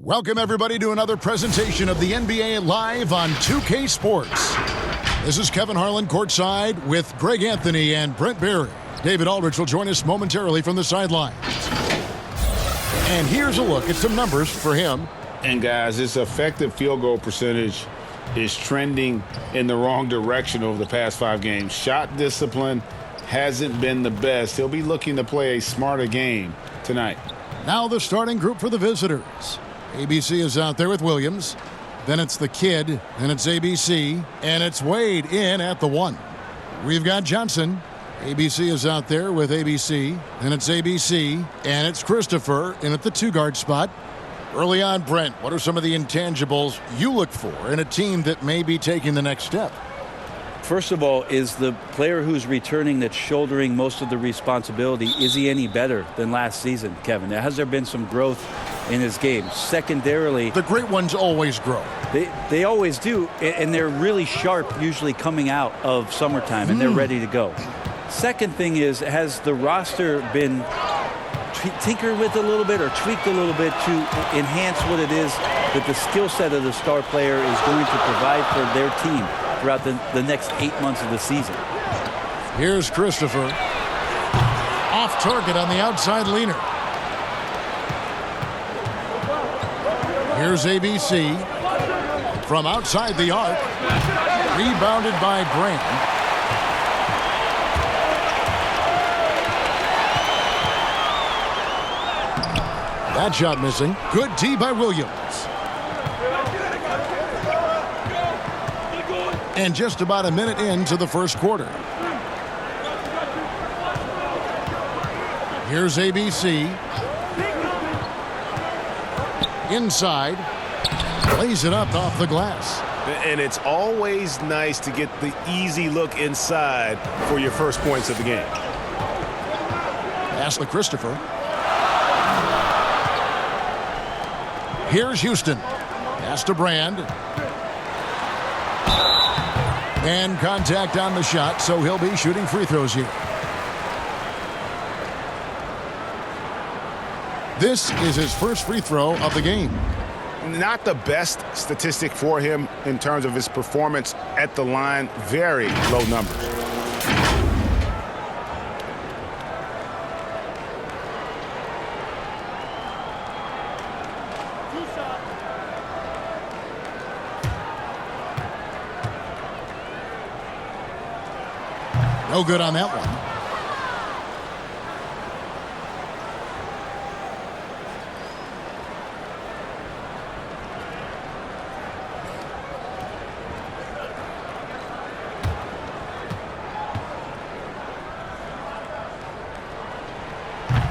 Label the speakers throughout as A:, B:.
A: Welcome, everybody, to another presentation of the NBA Live on 2K Sports. This is Kevin Harlan courtside with Greg Anthony and Brent Barry. David Aldridge will join us momentarily from the sidelines. And here's a look at some numbers for him.
B: And, guys, his effective field goal percentage is trending in the wrong direction over the past 5 games. Shot discipline hasn't been the best. He'll be looking to play a smarter game tonight.
A: Now the starting group for the visitors. ABC is out there with Williams. Then it's the kid. Then it's ABC. And it's Wade in at the 1. We've got Johnson. ABC is out there with ABC. Then it's ABC. And it's Christopher in at the 2-guard spot. Early on, Brent, what are some of the intangibles you look for in a team that may be taking the next step?
C: First of all, is the player who's returning that's shouldering most of the responsibility, is he any better than last season, Kevin? Has there been some growth in his game? Secondarily,
A: the great ones always grow.
C: They always do, and they're really sharp usually coming out of summertime, and they're ready to go. Second thing is, has the roster been tinkered with a little bit or tweaked a little bit to enhance what it is that the skill set of the star player is going to provide for their team throughout the next 8 months of the season?
A: Here's Christopher. Off target on the outside leaner. Here's ABC. From outside the arc. Rebounded by Brand. That shot missing. Good D by Williams. And just about a minute into the first quarter. Here's ABC. Inside. Lays it up off the glass.
D: And it's always nice to get the easy look inside for your first points of the game.
A: Pass to Christopher. Here's Houston. Pass to Brand. And contact on the shot, so he'll be shooting free throws here. This is his first free throw of the game.
D: Not the best statistic for him in terms of his performance at the line. Very low numbers.
A: No good on that one.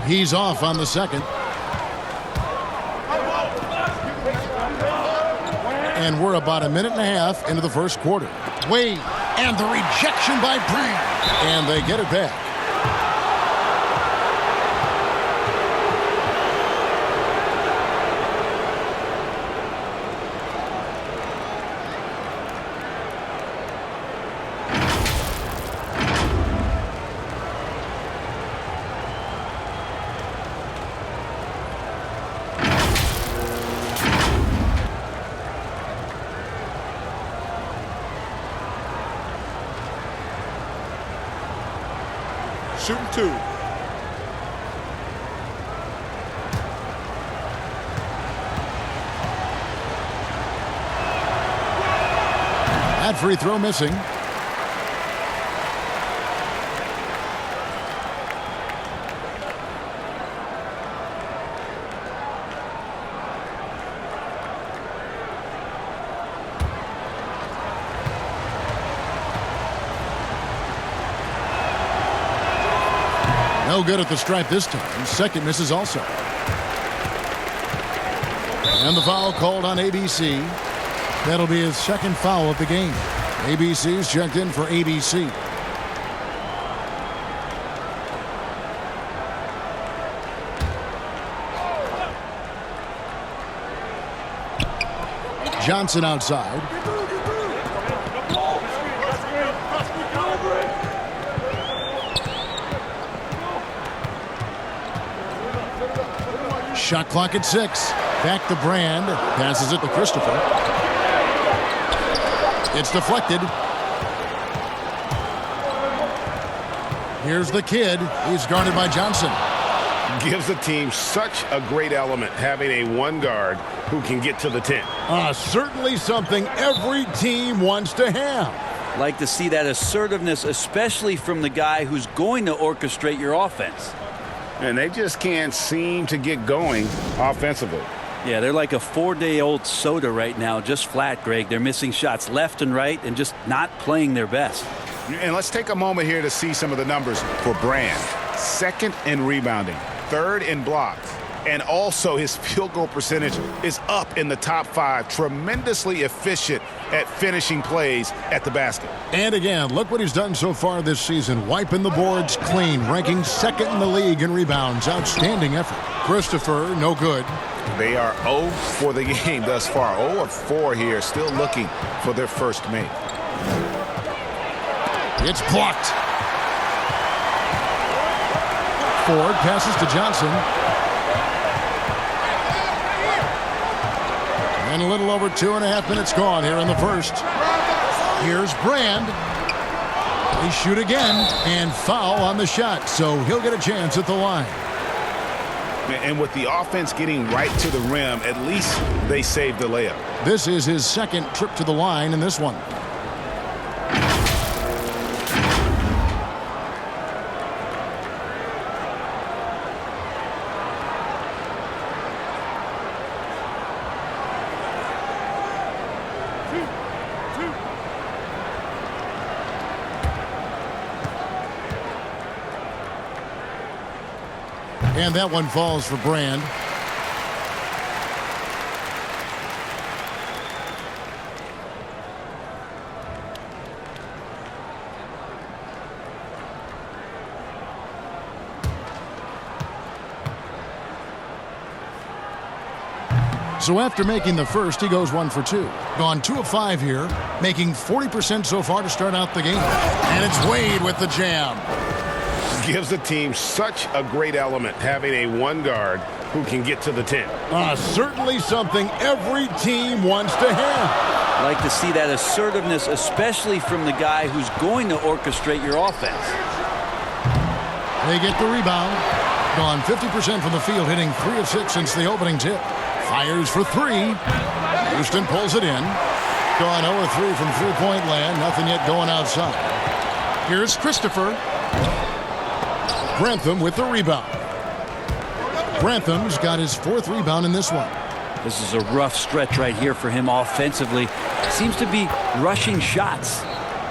A: He's off on the second. And we're about a minute and a half into the first quarter. Wade, and the rejection by Brand. And they get it back.
D: Shooting 2.
A: That free throw missing. No good at the stripe this time. Second misses also. And the foul called on ABC. That'll be his second foul of the game. ABC's checked in for ABC. Johnson outside. Shot clock at 6. Back to Brand. Passes it to Christopher. It's deflected. Here's the kid. He's guarded by Johnson.
D: Gives the team such a great element having a one guard who can get to the 10.
A: Certainly something every team wants to have.
C: Like to see that assertiveness, especially from the guy who's going to orchestrate your offense.
B: And they just can't seem to get going offensively.
C: Yeah, they're like a 4-day-old soda right now, just flat, Greg. They're missing shots left and right and just not playing their best.
D: And let's take a moment here to see some of the numbers for Brand. Second in rebounding, third in blocks, and also his field goal percentage is up in the top 5. Tremendously efficient at finishing plays at the basket.
A: And again, look what he's done so far this season. Wiping the boards clean, ranking second in the league in rebounds. Outstanding effort. Christopher, no good.
D: They are 0 for the game thus far. 0 of 4 here, still looking for their first make.
A: It's blocked. Ford passes to Johnson. And a little over 2.5 minutes gone here in the first. Here's Brand. They shoot again and foul on the shot, so he'll get a chance at the line.
D: And with the offense getting right to the rim, at least they saved the layup.
A: This is his second trip to the line in this one. And that one falls for Brand. So after making the first, he goes 1 for 2. Gone 2 of 5 here, making 40% so far to start out the game. And it's Wade with the jam.
D: Gives the team such a great element having a one guard who can get to the 10.
A: Certainly something every team wants to have.
C: Like to see that assertiveness, especially from the guy who's going to orchestrate your offense.
A: They get the rebound. Gone 50% from the field, hitting 3 of 6 since the opening tip. Fires for 3. Houston pulls it in. Gone 0 of 3 from three-point land. Nothing yet going outside. Here's Christopher. Grantham with the rebound. Grantham's got his 4th rebound in this one.
C: This is a rough stretch right here for him offensively. Seems to be rushing shots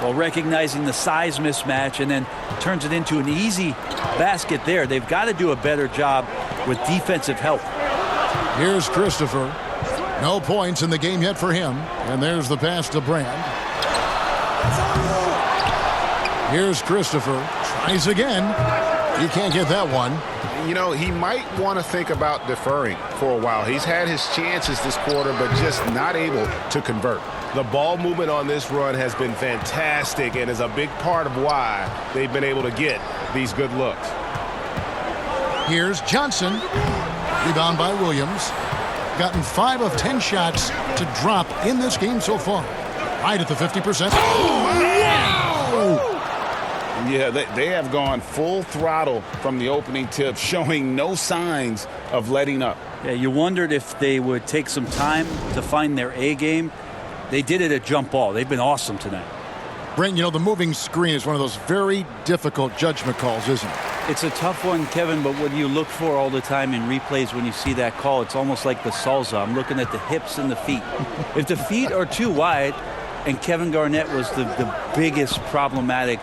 C: while recognizing the size mismatch and then turns it into an easy basket there. They've got to do a better job with defensive help.
A: Here's Christopher. No points in the game yet for him. And there's the pass to Brand. Here's Christopher. Tries again. He can't get that one.
D: You know, he might want to think about deferring for a while. He's had his chances this quarter, but just not able to convert. The ball movement on this run has been fantastic and is a big part of why they've been able to get these good looks.
A: Here's Johnson. Rebound by Williams. Gotten 5 of 10 shots to drop in this game so far. Right at the 50%.
B: Yeah, they have gone full throttle from the opening tip, showing no signs of letting up.
C: Yeah, you wondered if they would take some time to find their A game. They did it at jump ball. They've been awesome tonight.
A: Brent, you know, the moving screen is one of those very difficult judgment calls, isn't it?
C: It's a tough one, Kevin, but what do you look for all the time in replays when you see that call? It's almost like the salsa. I'm looking at the hips and the feet. If the feet are too wide, and Kevin Garnett was the biggest problematic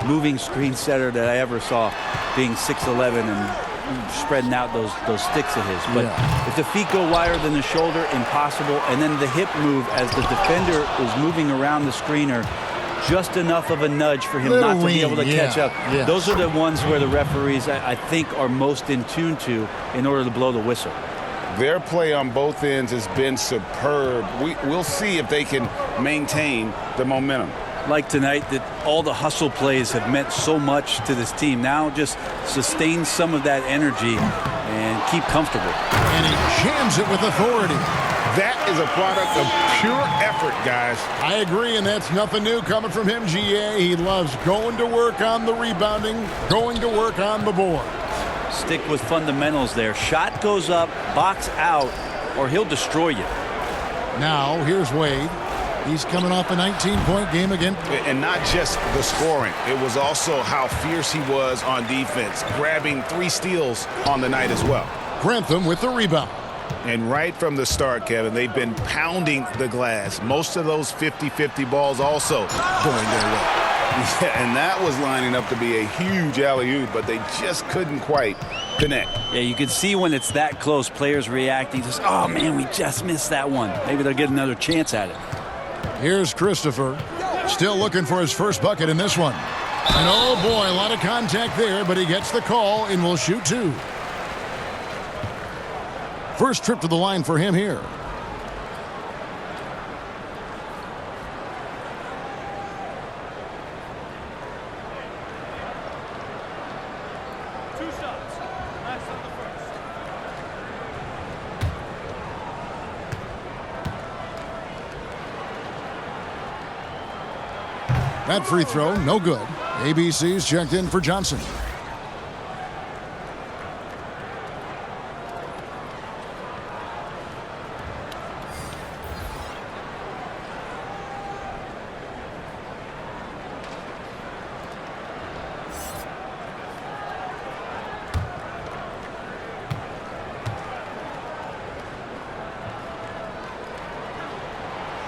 C: moving screen setter that I ever saw, being 6'11" and spreading out those sticks of his. But if the feet go wider than the shoulder, impossible. And then the hip move as the defender is moving around the screener, just enough of a nudge for him not to be able to catch up.
A: Yes.
C: Those are the ones where the referees, I think, are most in tune to in order to blow the whistle.
B: Their play on both ends has been superb. We'll see if they can maintain the momentum.
C: like tonight that all the hustle plays have meant so much to this team. Now just sustain some of that energy and keep comfortable.
A: And he jams it with authority.
D: That is a product of pure effort, guys.
A: I agree, and that's nothing new coming from him, GA. He loves going to work on the rebounding, going to work on the board.
C: Stick with fundamentals there. Shot goes up, box out, or he'll destroy you.
A: Now, here's Wade. He's coming off a 19-point game again.
D: And not just the scoring. It was also how fierce he was on defense, grabbing 3 steals on the night as well.
A: Grantham with the rebound.
D: And right from the start, Kevin, they've been pounding the glass. Most of those 50-50 balls also going their way. Yeah, and that was lining up to be a huge alley-oop, but they just couldn't quite connect.
C: Yeah, you can see when it's that close, players reacting. Just, oh, man, we just missed that one. Maybe they'll get another chance at it.
A: Here's Christopher, still looking for his first bucket in this one. And oh boy, a lot of contact there, but he gets the call and will shoot 2. First trip to the line for him here. That free throw, no good. ABC's checked in for Johnson.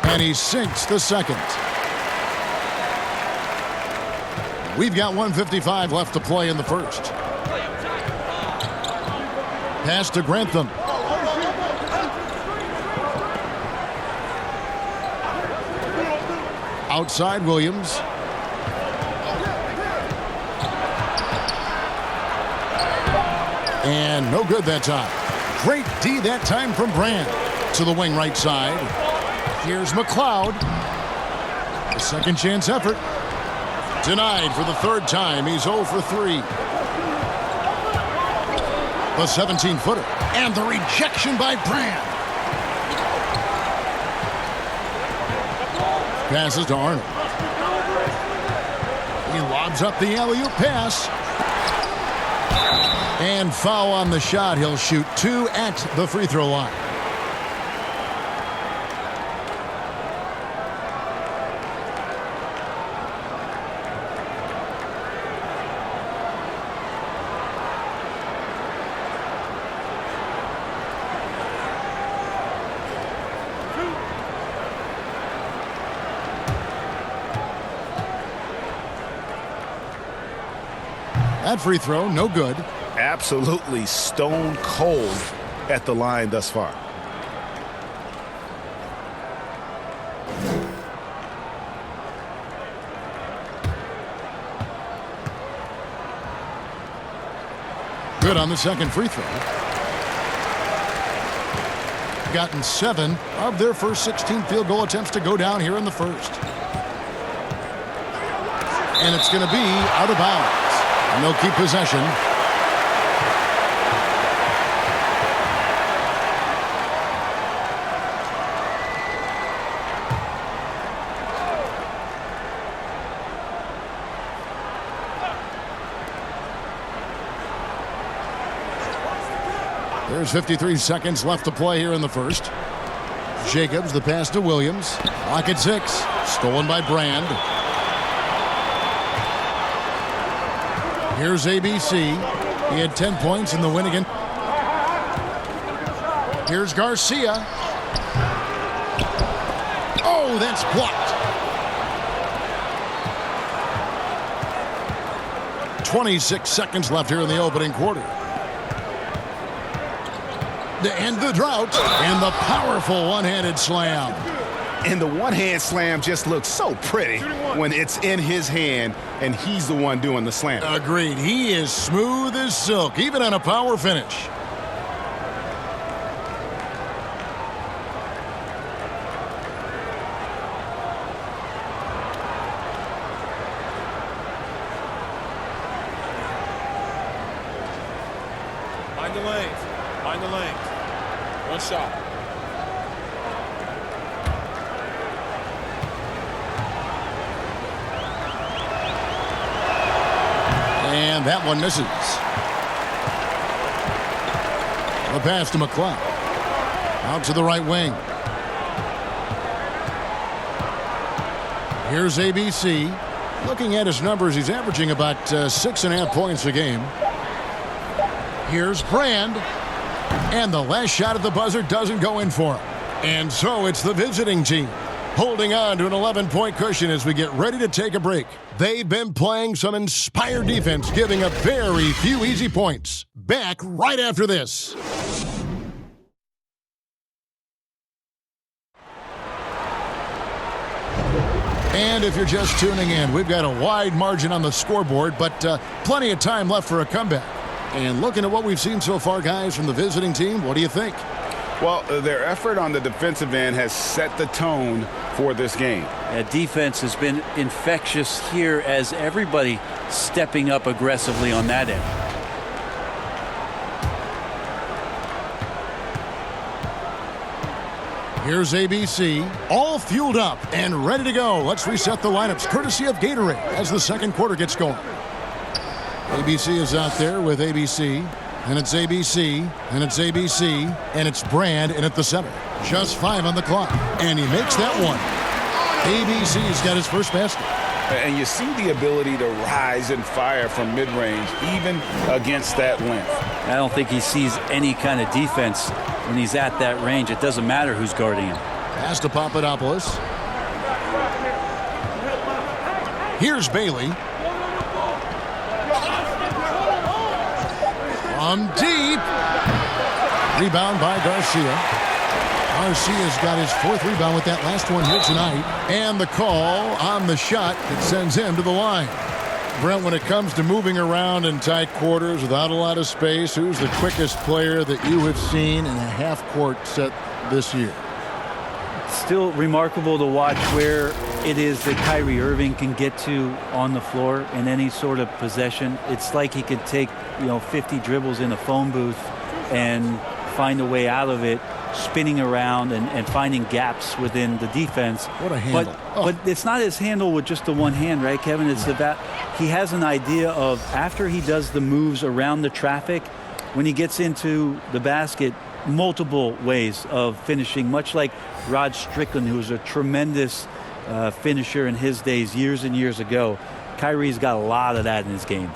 A: And he sinks the second. We've got 1:55 left to play in the first. Pass to Grantham. Outside Williams. And no good that time. Great D that time from Brand. To the wing right side. Here's McLeod. A second chance effort. Denied for the third time. He's 0 for 3. The 17-footer. And the rejection by Brand. Passes to Arnold. He lobs up the alley-oop pass. And foul on the shot. He'll shoot 2 at the free throw line. That free throw, no good.
D: Absolutely stone cold at the line thus far.
A: Good on the second free throw. Gotten 7 of their first 16 field goal attempts to go down here in the first. And it's going to be out of bounds. And they'll keep possession. There's 53 seconds left to play here in the first. Jacobs, the pass to Williams. Clock at 6. Stolen by Brand. Here's ABC. He had 10 points in the win again. Here's Garcia. Oh, that's blocked. 26 seconds left here in the opening quarter. To end the drought, and the powerful one-handed slam.
D: And the one-hand slam just looks so pretty when it's in his hand and he's the one doing the slam.
A: Agreed. He is smooth as silk, even on a power finish.
E: Find the lanes. Find the lanes. One shot.
A: And that one misses. The pass to McLeod. Out to the right wing. Here's ABC. Looking at his numbers, he's averaging about 6.5 points a game. Here's Brand. And the last shot at the buzzer doesn't go in for him. And so it's the visiting team holding on to an 11-point cushion as we get ready to take a break. They've been playing some inspired defense, giving up very few easy points. Back right after this. And if you're just tuning in, we've got a wide margin on the scoreboard, but plenty of time left for a comeback. And looking at what we've seen so far, guys, from the visiting team, what do you think?
D: Well, their effort on the defensive end has set the tone for this game.
C: Defense has been infectious here as everybody stepping up aggressively on that end.
A: Here's ABC, all fueled up and ready to go. Let's reset the lineups, courtesy of Gatorade, as the second quarter gets going. ABC is out there with ABC, and it's ABC, and it's ABC, and it's Brand in at the center. Just 5 on the clock, and he makes that one. ABC's got his first basket.
D: And you see the ability to rise and fire from mid-range, even against that length.
C: I don't think he sees any kind of defense when he's at that range. It doesn't matter who's guarding him.
A: Pass to Papadopoulos. Here's Bailey. From deep. Rebound by Garcia. Garcia's got his 4th rebound with that last one here tonight. And the call on the shot that sends him to the line. Brent, when it comes to moving around in tight quarters without a lot of space, who's the quickest player that you have seen in a half-court set this year?
C: Still remarkable to watch where it is that Kyrie Irving can get to on the floor in any sort of possession. It's like he could take, 50 dribbles in a phone booth and find a way out of it, spinning around and finding gaps within the defense.
A: What a handle.
C: But it's not his handle with just the one hand, right, Kevin? It's about he has an idea of after he does the moves around the traffic, when he gets into the basket, multiple ways of finishing, much like Rod Strickland, who was a tremendous finisher in his days years and years ago. Kyrie's got a lot of that in his game.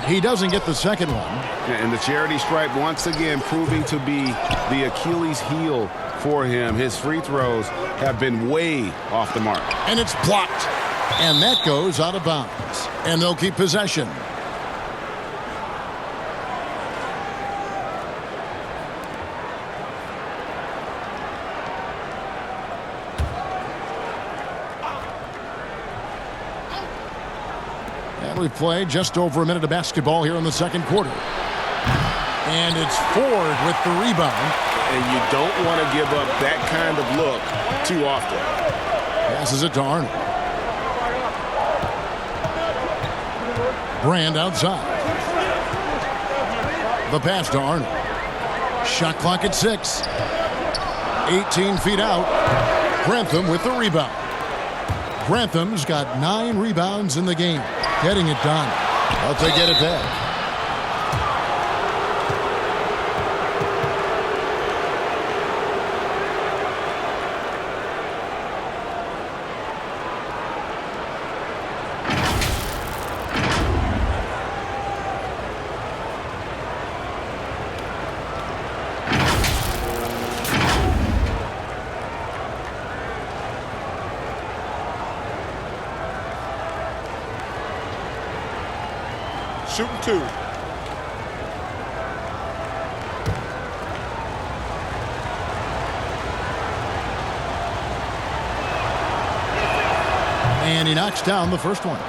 A: He doesn't get the second one.
D: And the charity stripe once again proving to be the Achilles heel for him. His free throws have been way off the mark.
A: And it's blocked. And that goes out of bounds. And they'll keep possession. We've played just over a minute of basketball here in the second quarter. And it's Ford with the rebound.
D: And you don't want to give up that kind of look too often.
A: Passes it to Arnold. Brand outside. The pass to Arnold. Shot clock at 6. 18 feet out. Grantham with the rebound. Grantham's got 9 rebounds in the game. Getting it done. But they get it back.
E: Shooting 2.
A: And he knocks down the first one.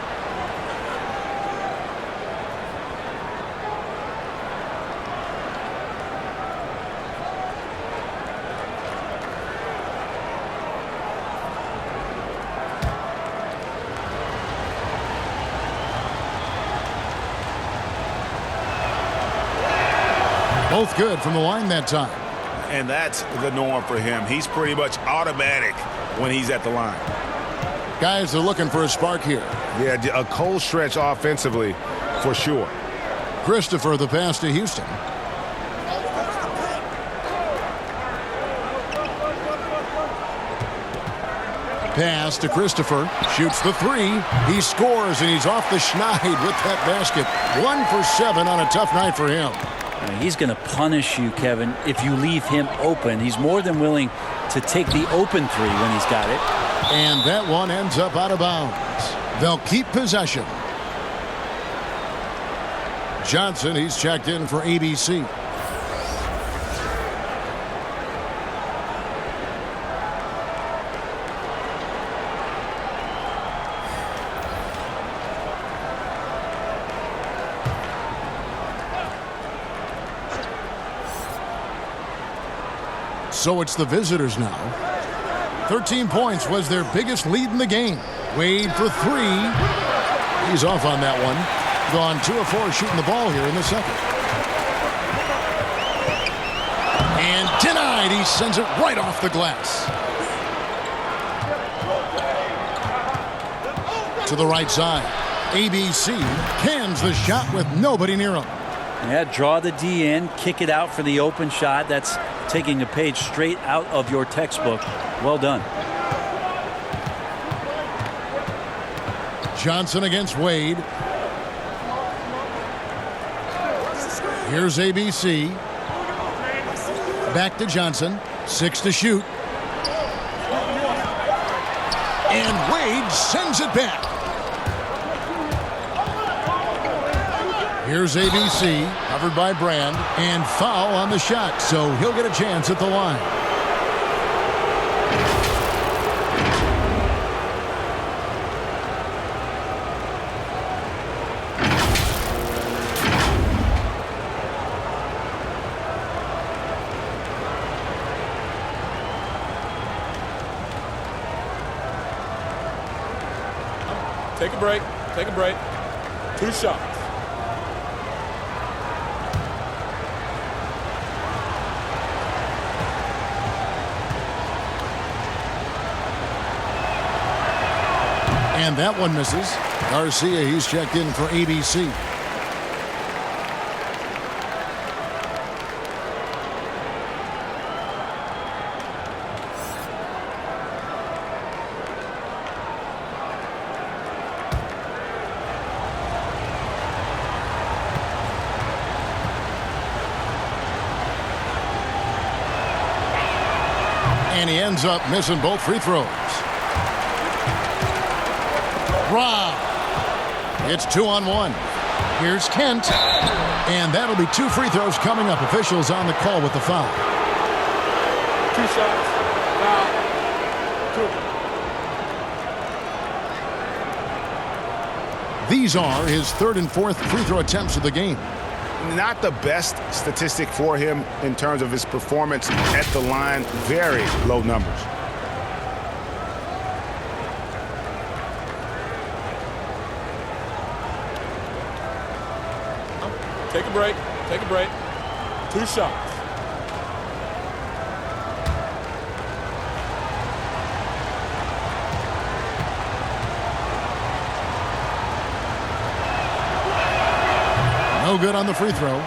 A: Both good from the line that time.
D: And that's the norm for him. He's pretty much automatic when he's at the line.
A: Guys are looking for a spark here.
D: Yeah, a cold stretch offensively for sure.
A: Christopher, the pass to Houston. Pass to Christopher. Shoots the three. He scores, and he's off the schneid with that basket. 1 for 7 on a tough night for him.
C: He's going to punish you, Kevin, if you leave him open. He's more than willing to take the open three when he's got it.
A: And that one ends up out of bounds. They'll keep possession. Johnson, he's checked in for ABC. So it's the visitors now. 13 points was their biggest lead in the game. Wade for three. He's off on that one. Gone 2 of 4 shooting the ball here in the second. And denied. He sends it right off the glass. To the right side. ABC cans the shot with nobody near him.
C: Yeah, draw the D in, kick it out for the open shot. That's taking a page straight out of your textbook. Well done.
A: Johnson against Wade. Here's ABC. Back to Johnson. 6 to shoot. And Wade sends it back. Here's ABC, covered by Brand, and foul on the shot, so he'll get a chance at the line.
E: Take a break. Take a break. 2 shots.
A: And that one misses. Garcia, he's checked in for ABC. And he ends up missing both free throws. Rob. It's 2-on-1. Here's Kent. And that'll be 2 free throws coming up. Officials on the call with the foul.
E: 2 shots. Foul. 2.
A: These are his 3rd and 4th free throw attempts of the game.
D: Not the best statistic for him in terms of his performance at the line. Very low numbers.
E: Take a break. Take a break. 2 shots.
A: No good on the free throw.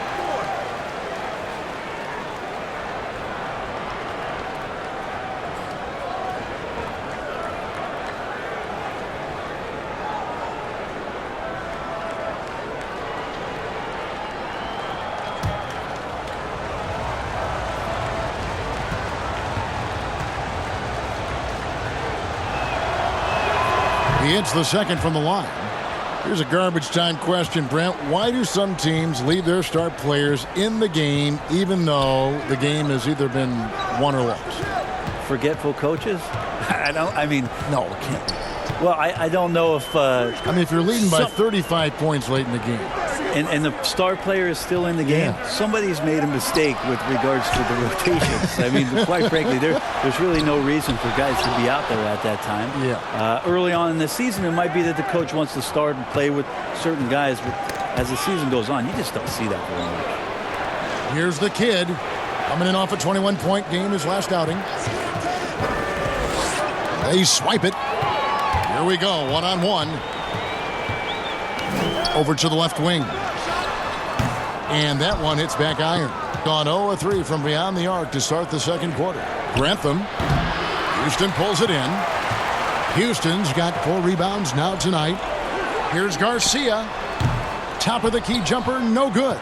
A: He hits the second from the line. Here's a garbage time question, Brent. Why do some teams leave their star players in the game even though the game has either been won or lost?
C: Forgetful coaches?
A: No, it can't be.
C: Well, I don't know if...
A: if you're leading by 35 points late in the game.
C: And the star player is still in the game.
A: Yeah.
C: Somebody's made a mistake with regards to the rotations. Quite frankly, there's really no reason for guys to be out there at that time.
A: Yeah.
C: Early on in the season, it might be that the coach wants to start and play with certain guys, but as the season goes on, you just don't see that very much.
A: Here's the kid. Coming in off a 21-point game his last outing. They swipe it. Here we go, one-on-one. Over to the left wing. And that one hits back iron. Gone 0-3 from beyond the arc to start the second quarter. Grantham. Houston pulls it in. Houston's got 4 rebounds now tonight. Here's Garcia. Top of the key jumper, no good.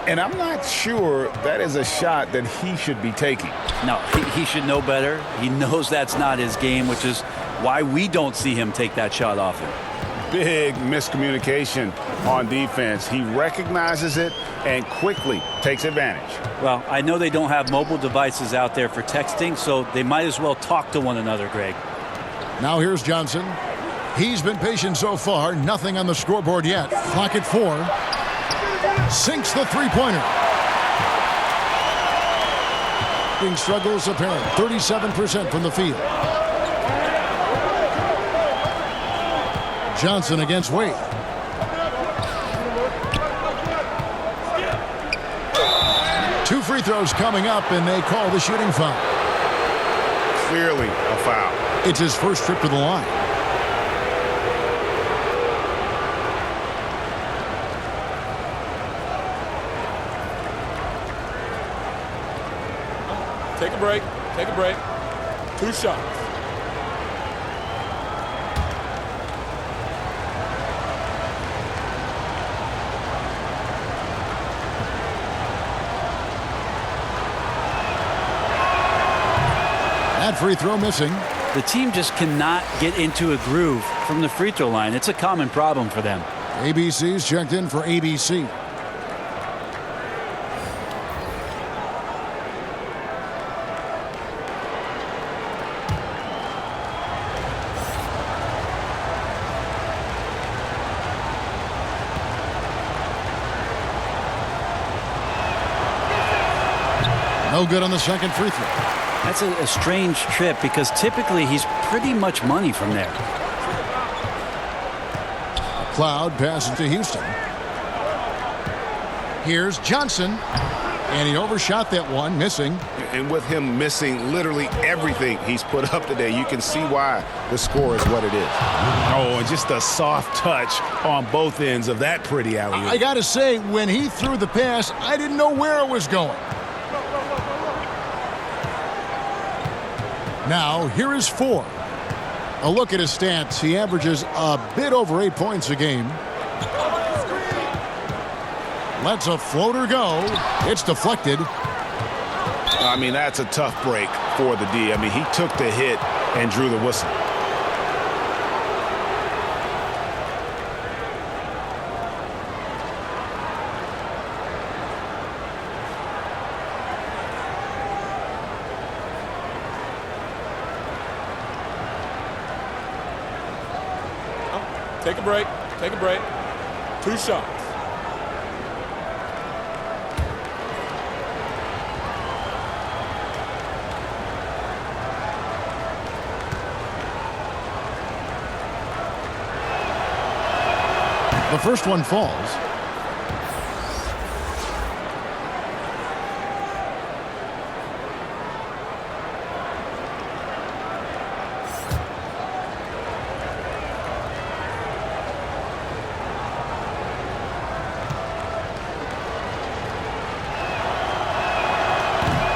B: And I'm not sure that is a shot that he should be taking.
C: No, he should know better. He knows that's not his game, which is why we don't see him take that shot often.
B: Big miscommunication on defense. He recognizes it and quickly takes advantage.
C: Well, I know they don't have mobile devices out there for texting, so they might as well talk to one another, Greg.
A: Now here's Johnson. He's been patient so far. Nothing on the scoreboard yet. Clock at 4. Sinks the three-pointer. Struggles apparent. 37% from the field. Johnson against Wade. Two free throws coming up, and they call the shooting foul.
D: Clearly a foul.
A: It's his first trip to the line.
E: Take a break. Take a break. 2 shots.
A: That free throw missing.
C: The team just cannot get into a groove from the free throw line. It's a common problem for them.
A: ABC's checked in for ABC. No good on the second free throw.
C: That's a strange trip because typically he's pretty much money from there.
A: Cloud passes to Houston. Here's Johnson. And he overshot that one, missing.
D: And with him missing literally everything he's put up today, you can see why the score is what it is. Oh, and just a soft touch on both ends of that pretty alley-oop.
A: I got to say, when he threw the pass, I didn't know where it was going. Now, here is 4. A look at his stats. He averages a bit over 8 points a game. Lets a floater go. It's deflected.
D: I mean, that's a tough break for the D. I mean, he took the hit and drew the whistle.
E: Take a break. Take a break. 2 shots.
A: The first one falls.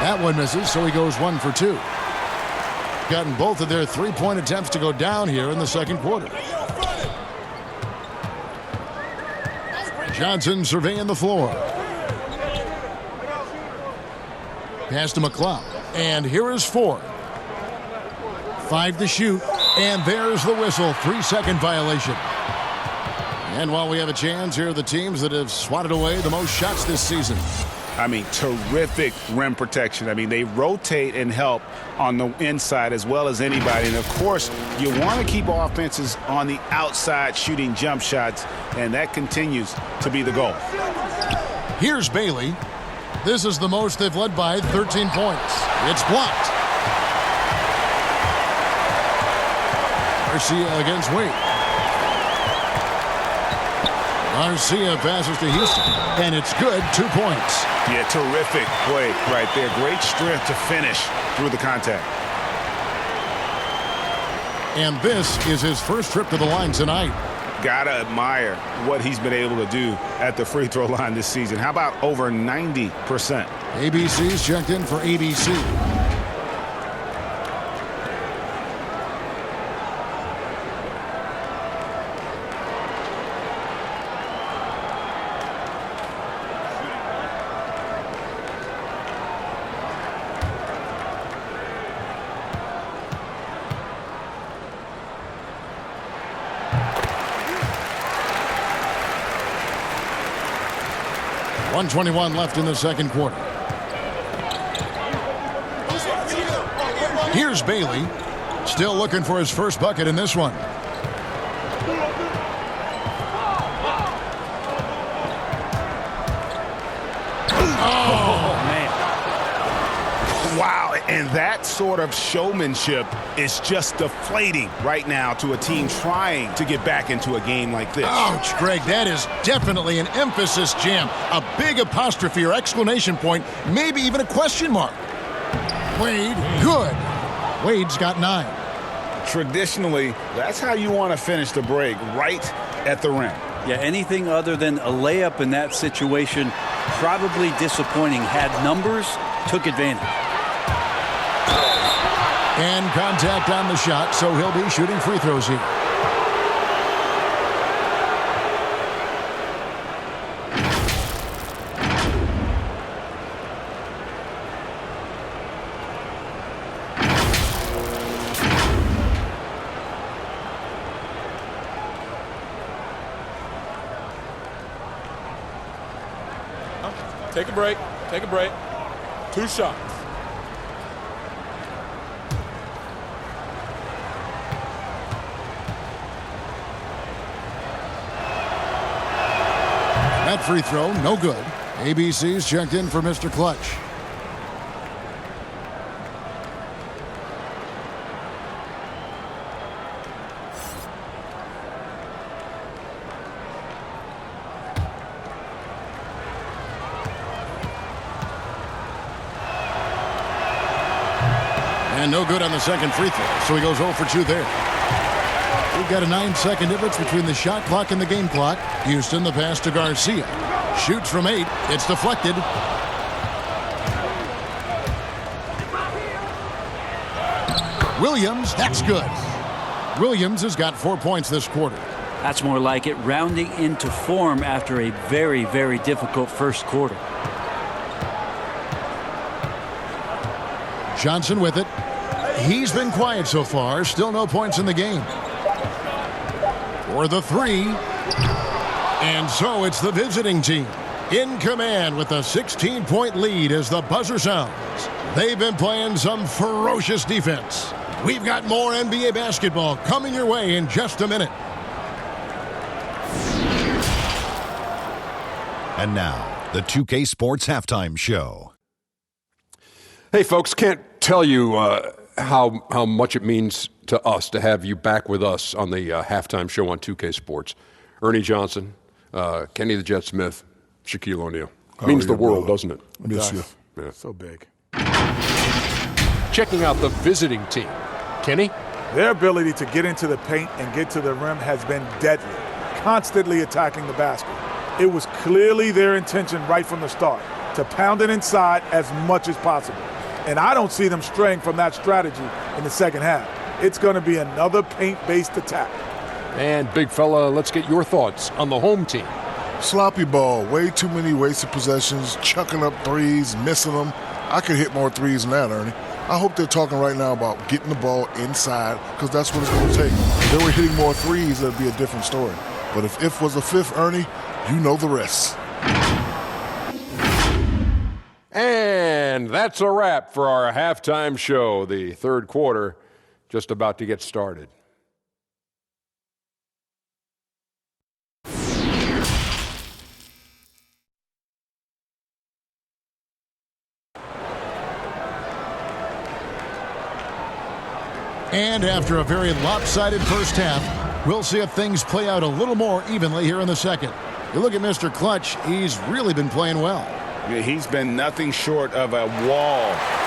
A: That one misses, so he goes 1 for 2. Gotten both of their three-point attempts to go down here in the second quarter. Johnson surveying the floor. Pass to McLeod. And here is 4. 5 to shoot. And there's the whistle. 3-second violation. And while we have a chance, here are the teams that have swatted away the most shots this season.
D: I mean, terrific rim protection. I mean, they rotate and help on the inside as well as anybody. And, of course, you want to keep offenses on the outside shooting jump shots, and that continues to be the goal.
A: Here's Bailey. This is the most they've led by, 13 points. It's blocked. Garcia against Wade. Garcia passes to Houston, and it's good. 2 points.
D: Yeah, terrific play right there. Great strength to finish through the contact.
A: And this is his first trip to the line tonight.
D: Gotta admire what he's been able to do at the free throw line this season. How about over 90%?
A: ABC's checked in for ABC. .121 left in the second quarter. Here's Bailey, still looking for his first bucket in this one.
D: Oh, man. Wow, and that sort of showmanship is just deflating right now to a team trying to get back into a game like this.
A: Ouch, Greg, that is definitely an emphasis jam. A big apostrophe or exclamation point, maybe even a question mark. Wade, good. Wade's got 9.
D: Traditionally, that's how you want to finish the break, right at the rim.
C: Yeah, anything other than a layup in that situation, probably disappointing. Had numbers, took advantage.
A: And contact on the shot, so he'll be shooting free throws here.
E: Take a break. Take a break. 2 shots.
A: That free throw, no good. ABC's checked in for Mr. Clutch. And no good on the second free throw, so he goes 0 for 2 there. We've got a 9-second difference between the shot clock and the game clock. Houston, the pass to Garcia. Shoots from 8. It's deflected. Williams, that's good. Williams has got 4 points this quarter.
C: That's more like it, rounding into form after a very, very difficult first quarter.
A: Johnson with it. He's been quiet so far. Still no points in the game. For the 3. And so it's the visiting team in command with a 16-point lead as the buzzer sounds. They've been playing some ferocious defense. We've got more NBA basketball coming your way in just a minute.
F: And now, the 2K Sports Halftime Show.
G: Hey, folks, can't tell you how much it means to us to have you back with us on the halftime show on 2K Sports. Ernie Johnson, Kenny the Jet Smith, Shaquille O'Neal. Means the world, doesn't it?
H: Miss you.
G: Yeah.
H: So big.
G: Checking out the visiting team. Kenny?
H: Their ability to get into the paint and get to the rim has been deadly, constantly attacking the basket. It was clearly their intention right from the start to pound it inside as much as possible. And I don't see them straying from that strategy in the second half. It's going to be another paint-based attack.
G: And, big fella, let's get your thoughts on the home team.
I: Sloppy ball, way too many wasted possessions, chucking up threes, missing them. I could hit more threes than that, Ernie. I hope they're talking right now about getting the ball inside because that's what it's going to take. If they were hitting more threes, that'd be a different story. But if was a fifth, Ernie, you know the rest.
G: And that's a wrap for our halftime show. The third quarter just about to get started.
A: And after a very lopsided first half, we'll see if things play out a little more evenly here in the second. You look at Mr. Clutch, he's really been playing well.
D: Yeah, he's been nothing short of a wall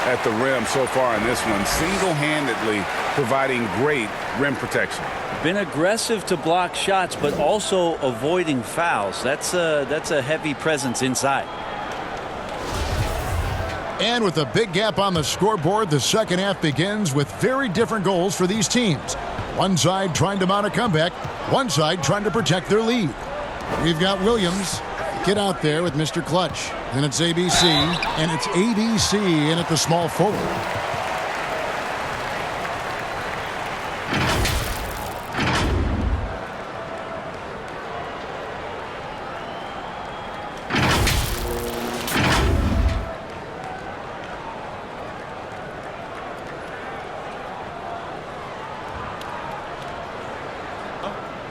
D: at the rim so far in this one, single-handedly providing great rim protection.
C: Been aggressive to block shots, but also avoiding fouls. That's a heavy presence inside.
A: And with a big gap on the scoreboard, the second half begins with very different goals for these teams. One side trying to mount a comeback, one side trying to protect their lead. We've got Williams. Get out there with Mr. Clutch. And it's ABC, and it's ABC in at the small forward.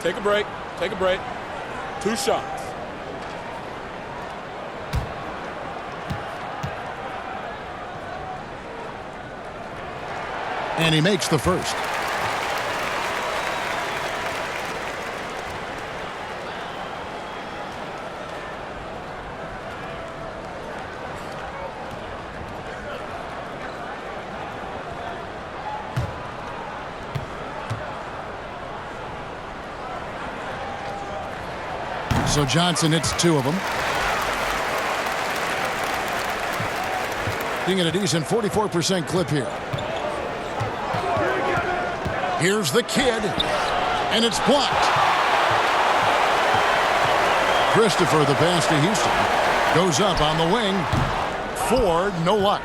E: Take a break. Take a break. 2 shots.
A: And he makes the first. So Johnson hits 2 of them. Being at a decent 44% clip here. Here's the kid, and it's blocked. Christopher, the pass to Houston, goes up on the wing. Ford, no luck.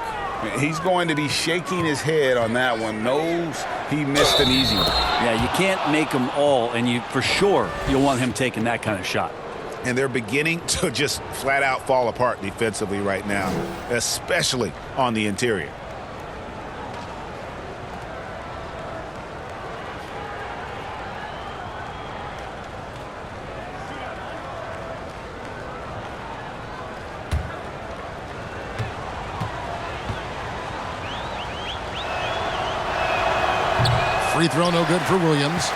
D: He's going to be shaking his head on that one. Knows he missed an easy one.
C: Yeah, you can't make them all, and for sure you'll want him taking that kind of shot.
D: And they're beginning to just flat out fall apart defensively right now, especially on the interior.
A: Free throw no good for Williams.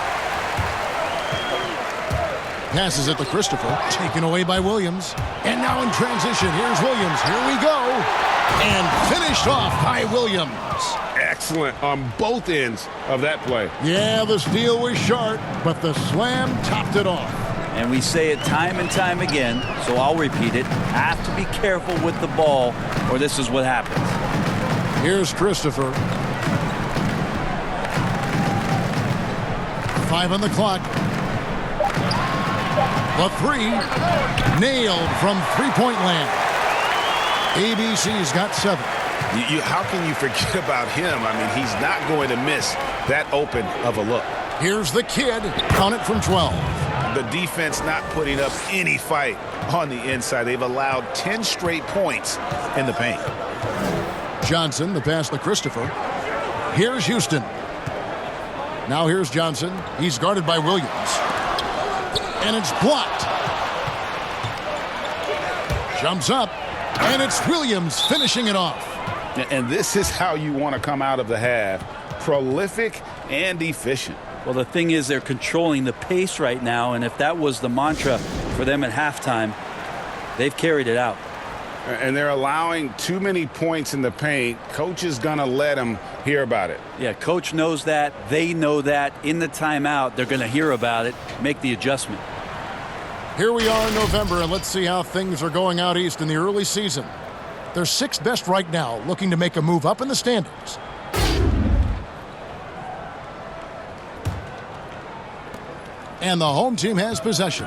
A: Passes it to Christopher. Taken away by Williams. And now in transition, here's Williams. Here we go. And finished off by Williams.
B: Excellent on both ends of that play.
A: Yeah, the steal was short, but the slam topped it off.
C: And we say it time and time again, so I'll repeat it. Have to be careful with the ball, or this is what happens.
A: Here's Christopher. 5 on the clock. The 3 nailed from three-point land. ABC's got 7.
D: How can you forget about him? I mean, he's not going to miss that open of a look.
A: Here's the kid. Count it from 12.
D: The defense not putting up any fight on the inside. They've allowed 10 straight points in the paint.
A: Johnson, the pass to Christopher. Here's Houston. Now here's Johnson. He's guarded by Williams. And it's blocked. Jumps up. And it's Williams finishing it off.
D: And this is how you want to come out of the half. Prolific and efficient.
C: Well, the thing is they're controlling the pace right now, and if that was the mantra for them at halftime, they've carried it out.
D: And they're allowing too many points in the paint. Coach is going to let them hear about it.
C: Yeah, coach knows that. They know that. In the timeout, they're going to hear about it, make the adjustment.
A: Here we are in November, and let's see how things are going out east in the early season. They're 6th best right now, looking to make a move up in the standings. And the home team has possession,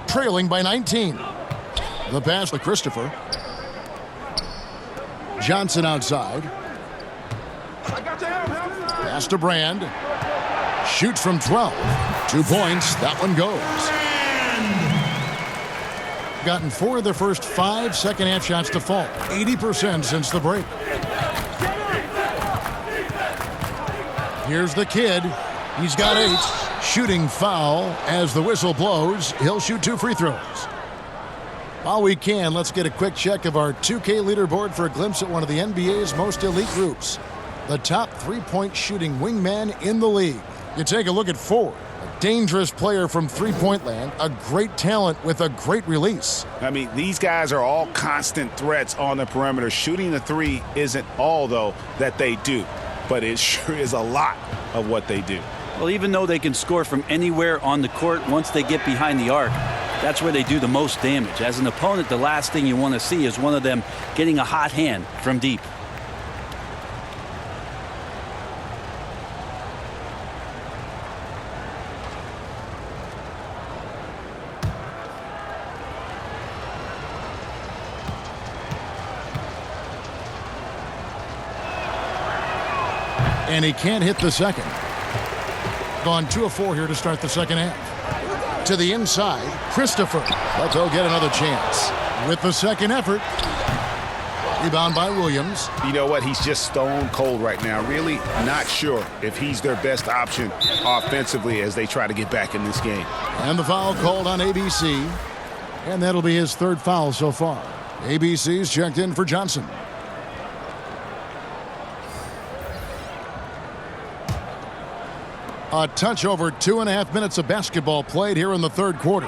A: trailing by 19. The pass to Christopher. Johnson outside. Pass to Brand. Shoots from 12. 2 points. That one goes. Gotten 4 of their first 5 second-half shots to fall. 80% since the break. Here's the kid. He's got 8. Shooting foul as the whistle blows. He'll shoot 2 free throws. While we can, let's get a quick check of our 2K leaderboard for a glimpse at one of the NBA's most elite groups. The top 3-point shooting wingman in the league. You take a look at Ford, a Dangerous player from three-point land, a great talent with a great release.
D: I mean, these guys are all constant threats on the perimeter. Shooting the three isn't all, though, that they do, but it sure is a lot of what they do.
C: Well, even though they can score from anywhere on the court, once they get behind the arc, that's where they do the most damage. As an opponent, the last thing you want to see is one of them getting a hot hand from deep.
A: And he can't hit the second. Gone 2 of 4 here to start the second half. To the inside, Christopher. But they'll get another chance. With the second effort. Rebound by Williams.
D: You know what? He's just stone cold right now. Really not sure if he's their best option offensively as they try to get back in this game.
A: And the foul called on ABC. And that'll be his third foul so far. ABC's checked in for Johnson. A touch over 2.5 minutes of basketball played here in the third quarter.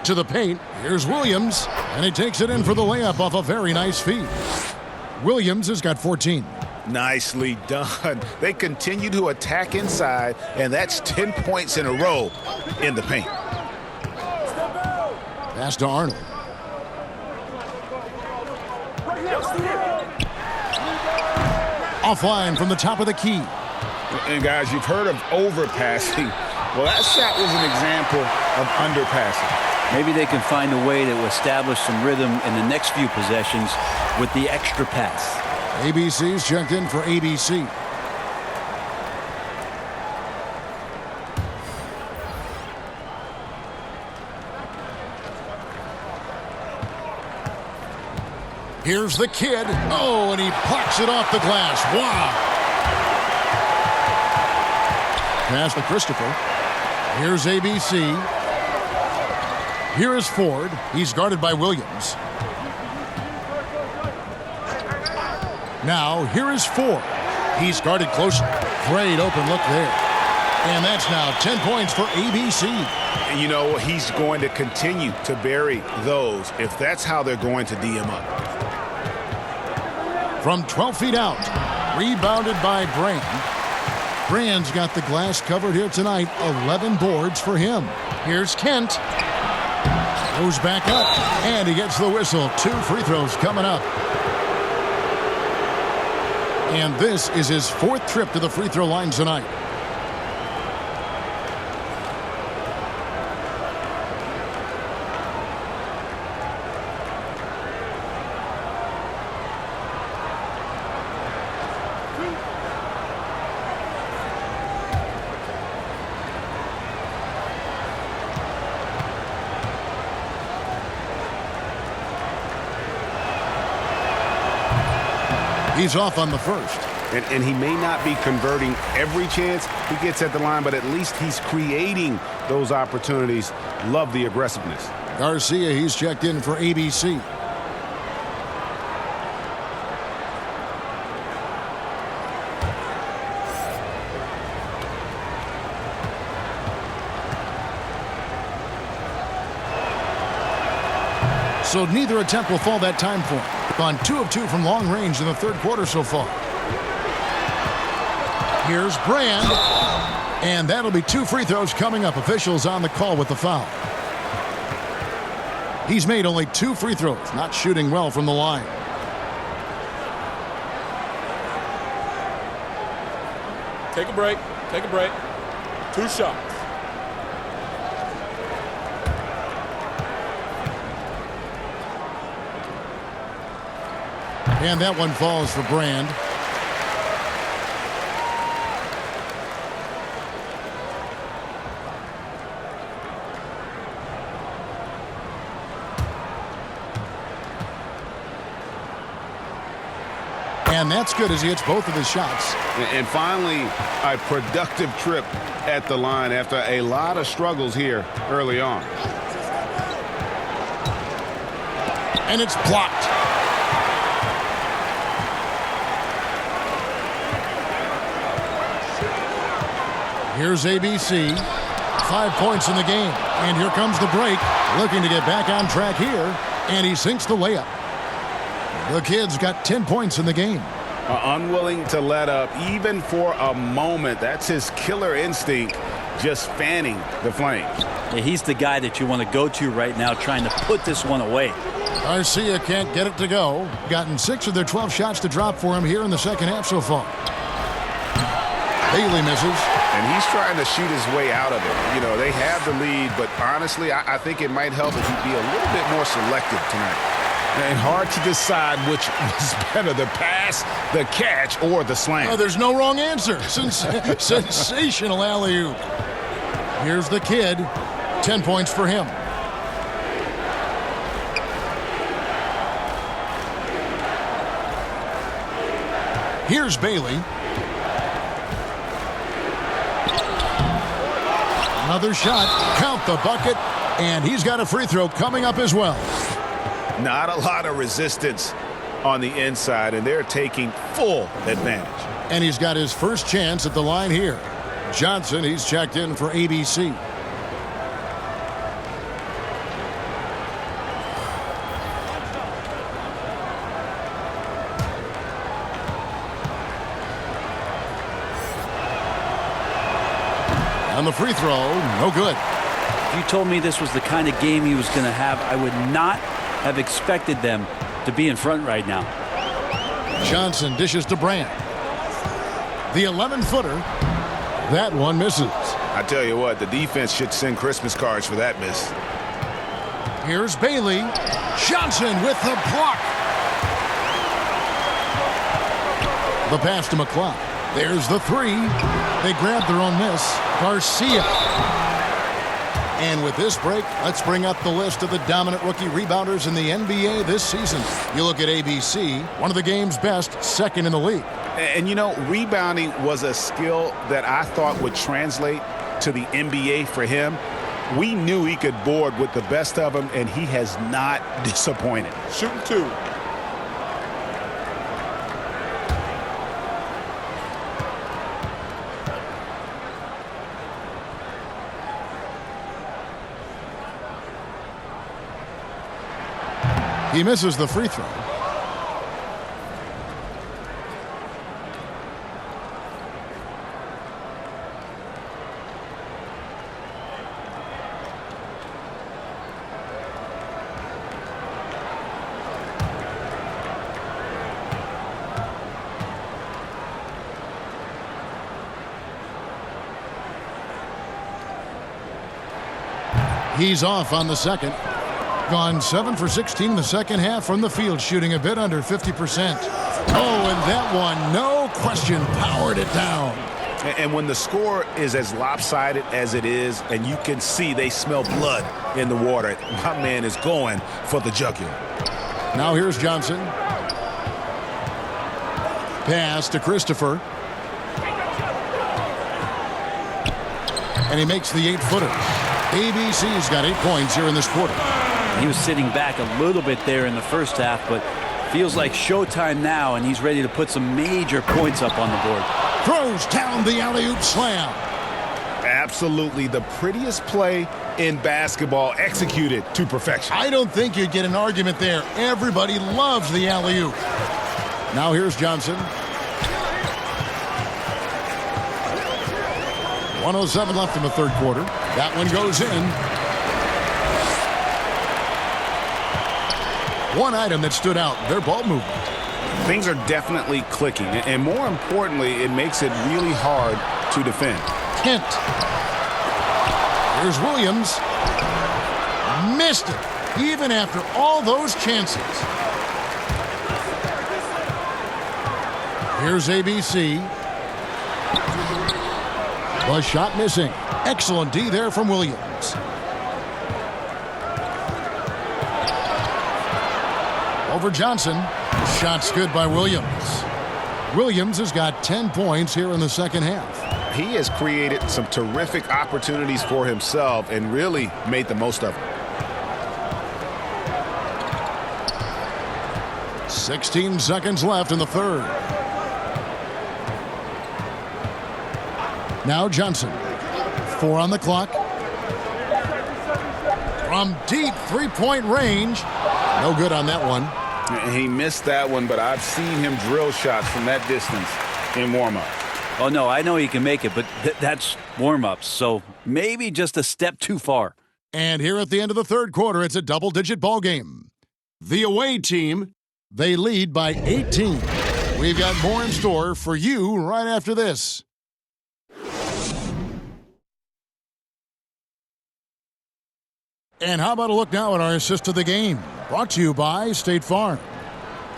A: To the paint, here's Williams, and he takes it in for the layup off a very nice feed. Williams has got 14.
D: Nicely done. They continue to attack inside, and that's 10 points in a row in the paint.
A: Pass to Arnold. Offline from the top of the key.
D: And guys, you've heard of overpassing. Well, that shot was an example of underpassing.
C: Maybe they can find a way to establish some rhythm in the next few possessions with the extra pass.
A: ABC's checked in for ABC. Here's the kid. Oh, and he plucks it off the glass. Wow. Pass to Christopher. Here's ABC. Here is Ford. He's guarded by Williams. Now, here is Ford. He's guarded closely. Great open look there. And that's now 10 points for ABC.
D: And you know, he's going to continue to bury those if that's how they're going to D him up.
A: From 12 feet out, rebounded by Brand. Brand's got the glass covered here tonight. 11 boards for him. Here's Kent. Goes back up, and he gets the whistle. 2 free throws coming up. And this is his 4th trip to the free throw line tonight. He's off on the first.
D: And he may not be converting every chance he gets at the line, but at least he's creating those opportunities. Love the aggressiveness.
A: Garcia, he's checked in for ABC. So neither attempt will fall that time for him. Gone 2 of 2 from long range in the third quarter so far. Here's Brand. And that'll be 2 free throws coming up. Officials on the call with the foul. He's made only 2 free throws, not shooting well from the line.
E: Take a break. Take a break. 2 shots.
A: And that one falls for Brand. And that's good as he hits both of his shots.
D: And finally, a productive trip at the line after a lot of struggles here early on.
A: And it's blocked. Here's ABC. 5 points in the game. And here comes the break. Looking to get back on track here. And he sinks the layup. The kid's got 10 points in the game.
D: Unwilling to let up even for a moment. That's his killer instinct, just fanning the flames.
C: Yeah, he's the guy that you want to go to right now, trying to put this one away.
A: Garcia can't get it to go. Gotten 6 of their 12 shots to drop for him here in the second half so far. Bailey misses.
D: And he's trying to shoot his way out of it. You know, they have the lead, but honestly, I think it might help if he'd be a little bit more selective tonight. And hard to decide which was better, the pass, the catch, or the slam.
A: Oh, there's no wrong answer. Sensational alley-oop. Here's the kid. 10 points for him. Here's Bailey. Another shot. Count the bucket. And he's got a free throw coming up as well.
D: Not a lot of resistance on the inside, and they're taking full advantage.
A: And he's got his first chance at the line here. Johnson, he's checked in for ABC. On the free throw, no good.
C: If you told me this was the kind of game he was going to have, I would not have expected them to be in front right now.
A: Johnson dishes to Brand. The 11-footer. That one misses.
D: I tell you what, the defense should send Christmas cards for that miss.
A: Here's Bailey. Johnson with the block. The pass to McCloud. There's the three. They grab their own miss. Garcia. And with this break, let's bring up the list of the dominant rookie rebounders in the NBA this season. You look at ABC, one of the game's best, second in the league.
D: And you know, rebounding was a skill that I thought would translate to the NBA for him. We knew he could board with the best of them, and he has not disappointed.
E: Shooting 2.
A: He misses the free throw. He's off on the second. Gone 7 for 16 in the second half from the field, shooting a bit under 50%. Oh, and that one, no question, powered it down.
D: And when the score is as lopsided as it is, and you can see they smell blood in the water, my man is going for the jugular.
A: Now here's Johnson. Pass to Christopher. And he makes the 8-footer. ABC's got 8 points here in this quarter.
C: He was sitting back a little bit there in the first half, but feels like showtime now, and he's ready to put some major points up on the board.
A: Throws down the alley-oop slam.
D: Absolutely the prettiest play in basketball, executed to perfection.
A: I don't think you'd get an argument there. Everybody loves the alley-oop. Now here's Johnson. 1:07 left in the third quarter. That one goes in. One item that stood out, their ball movement.
D: Things are definitely clicking, and more importantly, it makes it really hard to defend.
A: Kent. Here's Williams. Missed it, even after all those chances. Here's ABC. The shot missing. Excellent D there from Williams. Over Johnson. Shot's good by Williams. Williams has got 10 points here in the second half.
D: He has created some terrific opportunities for himself and really made the most of them.
A: 16 seconds left in the third. Now Johnson. 4 on the clock. From deep three-point range. No good on that one.
B: He missed that one, but I've seen him drill shots from that distance in warm-up.
C: Oh, no, I know he can make it, but that's warm-ups, so maybe just a step too far.
A: And here at the end of the third quarter, it's a double-digit ball game. The away team, they lead by 18. We've got more in store for you right after this. And how about a look now at our assist to the game? Brought to you by State Farm.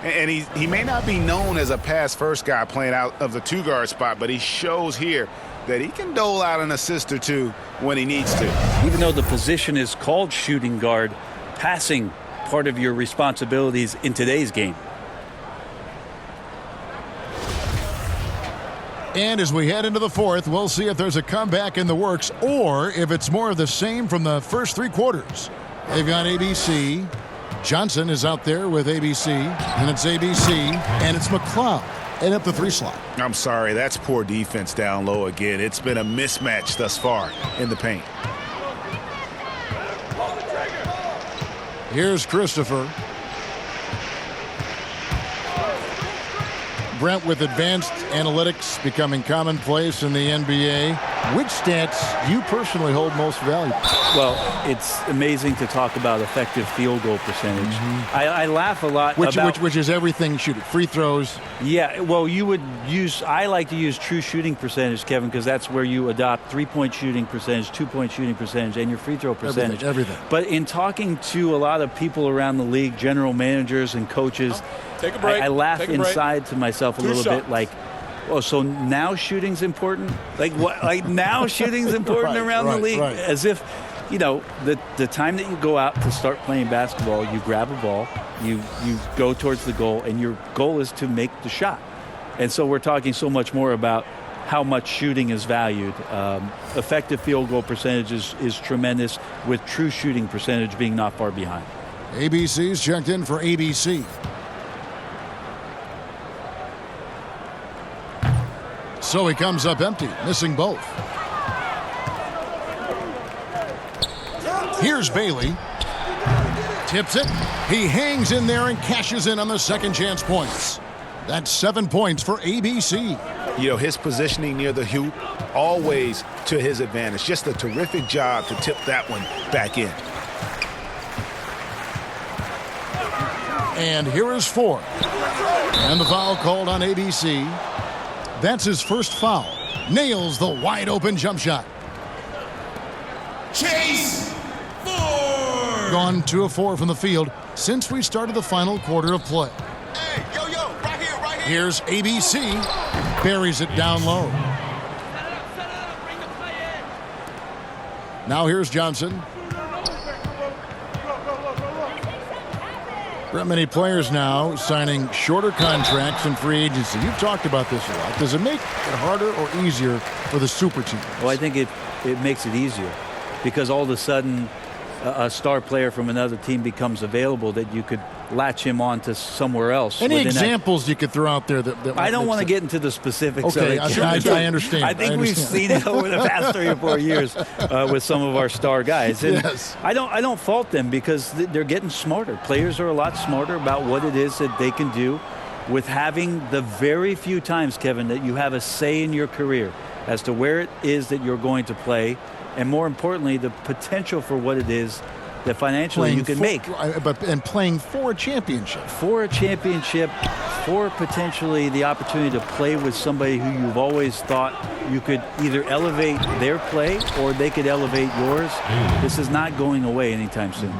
D: And he may not be known as a pass-first guy playing out of the two-guard spot, but he shows here that he can dole out an assist or two when he needs to.
C: Even though the position is called shooting guard, passing part of your responsibilities in today's game.
A: And as we head into the fourth, we'll see if there's a comeback in the works or if it's more of the same from the first three quarters. They've got ABC. Johnson is out there with ABC, and it's ABC, and it's McLeod and up the 3 slot.
D: I'm sorry, that's poor defense down low again. It's been a mismatch thus far in the paint.
A: Here's Christopher. Brent, with advanced analytics becoming commonplace in the NBA, which stats do you personally hold most valuable?
C: Well, it's amazing to talk about effective field goal percentage. I laugh a lot about...
A: Which is everything shooting. Free throws.
C: Yeah, well, I like to use true shooting percentage, Kevin, because that's where you adopt 3-point shooting percentage, 2-point shooting percentage, and your free throw percentage.
A: Everything.
C: But in talking to a lot of people around the league, general managers and coaches,
E: Take a break.
C: I laugh
E: Take a break.
C: inside to myself a little bit like, oh, so now shooting's important? Like what? Like now shooting's important around the league?
A: Right.
C: As if, the time that you go out to start playing basketball, you grab a ball, you go towards the goal, and your goal is to make the shot. And so we're talking so much more about how much shooting is valued. Effective field goal percentage is tremendous, with true shooting percentage being not far behind.
A: ABC's checked in for ABC. So he comes up empty, missing both. Here's Bailey. Tips it. He hangs in there and cashes in on the second chance points. That's 7 points for ABC.
D: His positioning near the hoop, always to his advantage. Just a terrific job to tip that one back in.
A: And here is 4. And the foul called on ABC. That's his first foul. Nails the wide-open jump shot.
J: Chase 4.
A: Gone 2 of 4 from the field since we started the final quarter of play.
J: Hey, yo, right here.
A: Here's ABC. Buries it down low. Now here's Johnson. Many players now signing shorter contracts in free agency. You've talked about this a lot. Does it make it harder or easier for the super teams?
C: Well, I think it makes it easier because all of a sudden a star player from another team becomes available that you could latch him on to somewhere else.
A: Any examples you could throw out there that
C: I don't want to get into the specifics
A: of it. I understand.
C: I think we've seen it over the past 3 or 4 years with some of our star guys. And
A: yes.
C: I don't fault them because they're getting smarter. Players are a lot smarter about what it is that they can do with having the very few times, Kevin, that you have a say in your career as to where it is that you're going to play, and more importantly, the potential for what it is that financially you can make.
A: And playing for a championship.
C: For a championship, for potentially the opportunity to play with somebody who you've always thought you could either elevate their play or they could elevate yours. This is not going away anytime soon.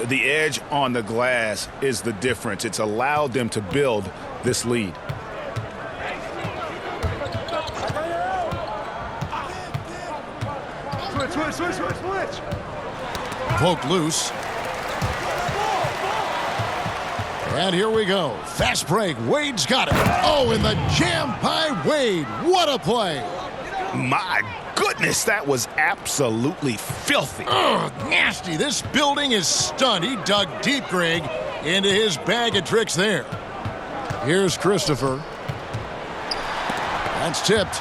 D: The edge on the glass is the difference. It's allowed them to build this lead.
H: Switch.
A: Poke loose. And here we go. Fast break. Wade's got it. Oh, and the jam by Wade. What a play.
D: My goodness, that was absolutely filthy.
A: Ugh, nasty. This building is stunned. He dug deep, Greg, into his bag of tricks there. Here's Christopher. That's tipped.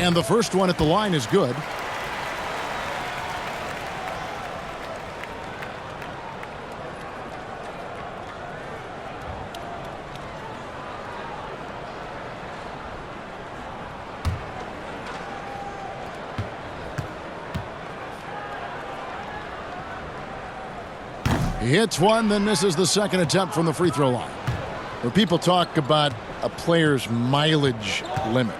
A: And the first one at the line is good. He hits one, then misses the second attempt from the free throw line. When people talk about a player's mileage limit,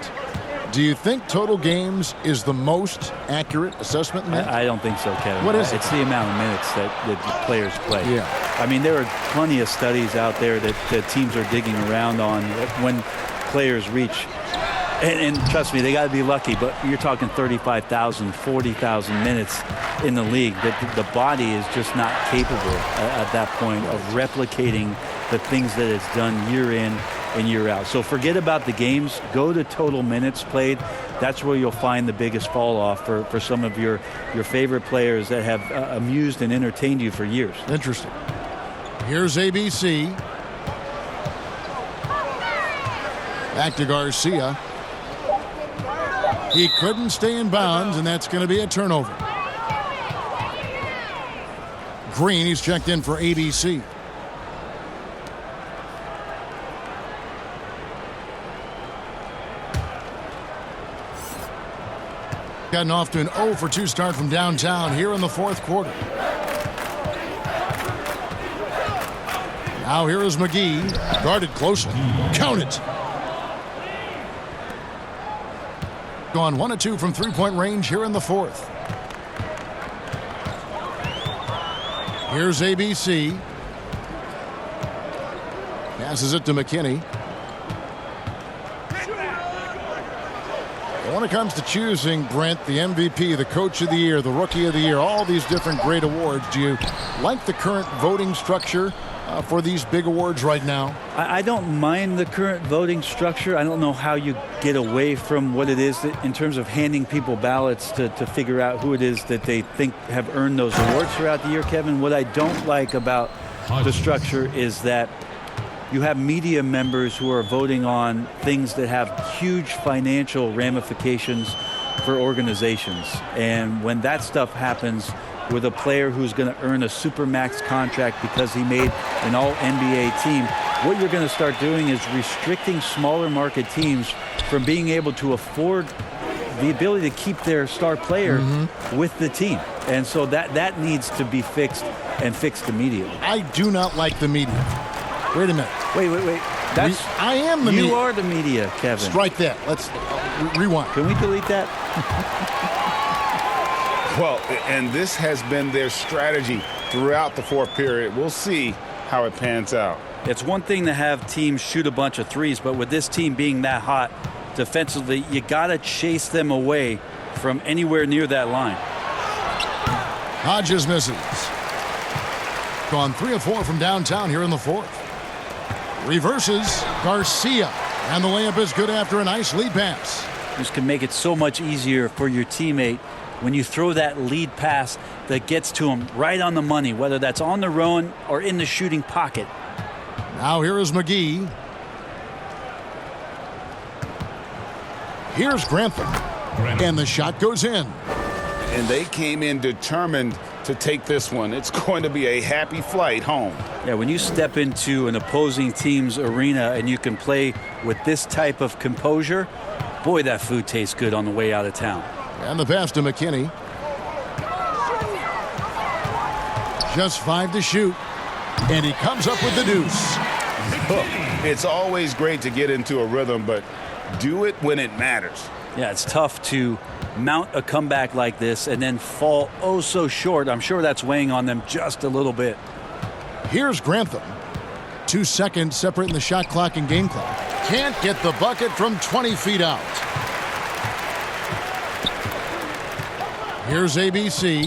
A: do you think total games is the most accurate assessment in that?
C: I don't think so, Kevin.
A: What is it?
C: It's the amount of minutes that the players play.
A: Yeah.
C: I mean, there are plenty of studies out there that teams are digging around on when players reach. And trust me, they got to be lucky, but you're talking 35,000, 40,000 minutes in the league. That the body is just not capable at that point of replicating the things that it's done year in and year out. So forget about the games. Go to total minutes played. That's where you'll find the biggest fall off for some of your favorite players that have amused and entertained you for years.
A: Interesting. Here's ABC. Back to Garcia. He couldn't stay in bounds, and that's going to be a turnover. Green, he's checked in for ABC. Gotten off to an 0 for 2 start from downtown here in the fourth quarter. Now here is McGee, guarded closely. Count it. Gone 1 of 2 from three-point range here in the fourth. Here's ABC. Passes it to McKinney. When it comes to choosing, Brent, the MVP, the Coach of the Year, the Rookie of the Year, all these different great awards, do you like the current voting structure for these big awards right now?
C: I don't mind the current voting structure. I don't know how you get away from what it is that, in terms of handing people ballots to figure out who it is that they think have earned those awards throughout the year, Kevin. What I don't like about the structure is that you have media members who are voting on things that have huge financial ramifications for organizations. And when that stuff happens with a player who's going to earn a supermax contract because he made an all-NBA team, what you're going to start doing is restricting smaller market teams from being able to afford the ability to keep their star player with the team. And so that needs to be fixed, and fixed immediately.
A: I do not like the media. Wait a minute.
C: Wait. That's
A: I am the media.
C: You are the media, Kevin.
A: Strike that. Let's rewind.
C: Can we delete that?
B: Well, and this has been their strategy throughout the fourth period. We'll see how it pans out.
C: It's one thing to have teams shoot a bunch of threes, but with this team being that hot defensively, you got to chase them away from anywhere near that line.
A: Hodges misses. Gone 3 of 4 from downtown here in the fourth. Reverses Garcia, and the layup is good after a nice lead pass.
C: This can make it so much easier for your teammate when you throw that lead pass that gets to him right on the money, whether that's on the run or in the shooting pocket.
A: Now here is McGee. Here's Grantham. And the shot goes in.
B: And they came in determined to take this one. It's going to be a happy flight home.
C: Yeah, when you step into an opposing team's arena and you can play with this type of composure, boy, that food tastes good on the way out of town.
A: And the pass to McKinney. Just 5 to shoot. And he comes up with the deuce.
B: It's always great to get into a rhythm, but do it when it matters.
C: Yeah, it's tough to mount a comeback like this and then fall oh so short. I'm sure that's weighing on them just a little bit.
A: Here's Grantham. 2 seconds separating the shot clock and game clock. Can't get the bucket from 20 feet out. Here's ABC.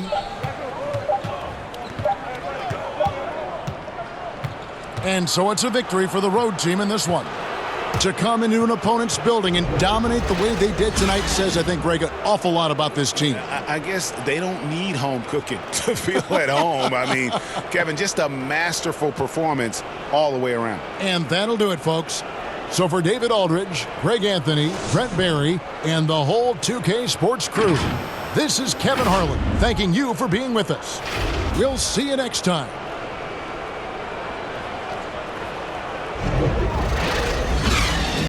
A: And so it's a victory for the road team in this one. To come into an opponent's building and dominate the way they did tonight says, I think, Greg, an awful lot about this team.
D: I guess they don't need home cooking to feel at home. I mean, Kevin, just a masterful performance all the way around.
A: And that'll do it, folks. So for David Aldridge, Greg Anthony, Brent Barry, and the whole 2K Sports crew, this is Kevin Harlan thanking you for being with us. We'll see you next time